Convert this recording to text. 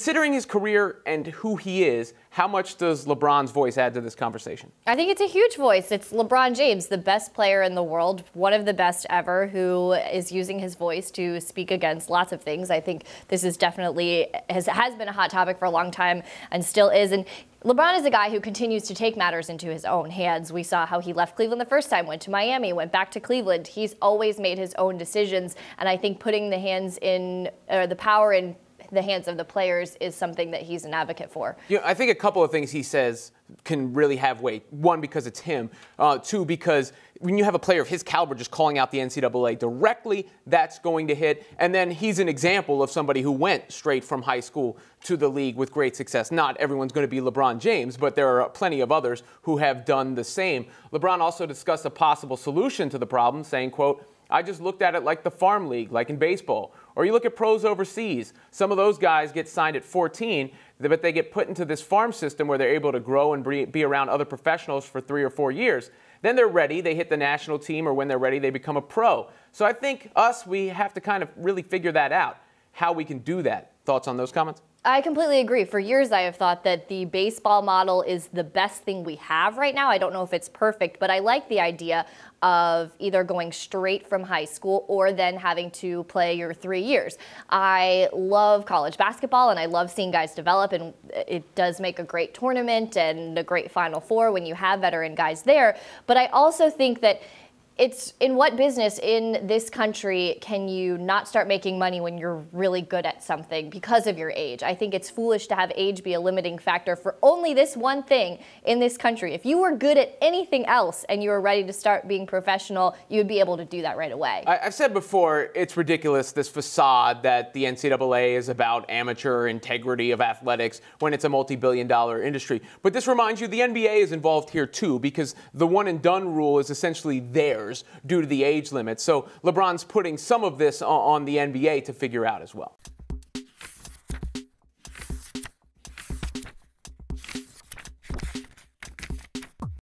Considering his career and who he is, how much does LeBron's voice add to this conversation? I think it's a huge voice. It's LeBron James, the best player in the world, one of the best ever, who is using his voice to speak against lots of things. I think this is definitely has been a hot topic for a long time and still is. And LeBron is a guy who continues to take matters into his own hands. We saw how he left Cleveland the first time, went to Miami, went back to Cleveland. He's always made his own decisions, and I think putting the power in the hands of the players is something that he's an advocate for. You know, I think a couple of things he says can really have weight. One, because it's him. Two, because when you have a player of his caliber just calling out the NCAA directly, that's going to hit. And then he's an example of somebody who went straight from high school to the league with great success. Not everyone's going to be LeBron James, but there are plenty of others who have done the same. LeBron also discussed a possible solution to the problem, saying, quote, "I just looked at it like the farm league, like in baseball. Or you look at pros overseas. Some of those guys get signed at 14, but they get put into this farm system where they're able to grow and be around other professionals for 3 or 4 years. Then they're ready. They hit the national team, or when they're ready, they become a pro." So I think we have to kind of really figure that out, how we can do that. Thoughts on those comments? I completely agree. For years, I have thought that the baseball model is the best thing we have right now. I don't know if it's perfect, but I like the idea of either going straight from high school or then having to play your 3 years. I love college basketball, and I love seeing guys develop, and it does make a great tournament and a great Final Four when you have veteran guys there. But I also think that it's in what business in this country can you not start making money when you're really good at something because of your age? I think it's foolish to have age be a limiting factor for only this one thing in this country. If you were good at anything else and you were ready to start being professional, you would be able to do that right away. I've said before, it's ridiculous, this facade that the NCAA is about amateur integrity of athletics when it's a multi-billion-dollar industry. But this reminds you, the NBA is involved here too, because the one-and-done rule is essentially theirs due to the age limit. So LeBron's putting some of this on the NBA to figure out as well.